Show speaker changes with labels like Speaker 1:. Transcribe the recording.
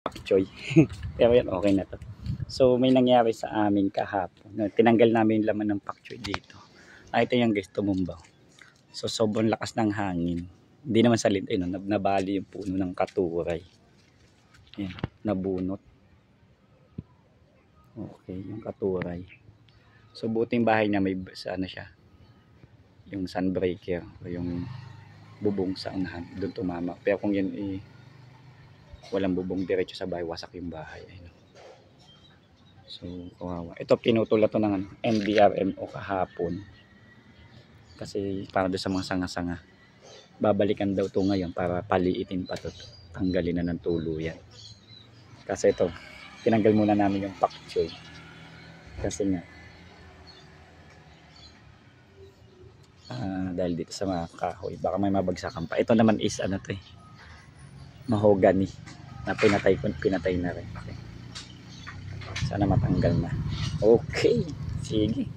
Speaker 1: pak choy. Pero yan, okay na to. So may nangyari sa amin kahapon. Tinanggal namin yung laman ng pak choy dito. Ito yung guys, tumumbaw. So sobrang lakas ng hangin. Hindi naman sa lintay, no? Nabali yung puno ng katuray. Yan, nabunot. Okay, yung katuray. So buti yung bahay niya may ano siya, yung sunbreaker o yung bubong sa unahan, doon tumama. Pero kung yan walang bubong diretso sa bahay, wasak yung bahay. Ayun. So kawawa. Ito pinutol na to ng NDRMO kahapon. Kasi para doon sa mga sanga-sanga. Babalikan daw to ngayon para paliitin pa to. Tanggalin na ng tuluyan. Kasi ito, tinanggal muna namin yung pak choy. Kasi nga dahil dito sa mga kahoy baka may mabagsakan pa. Ito naman is ano to mahogany na pinatay na rin. Okay. Sana matanggal na. Okay, sige.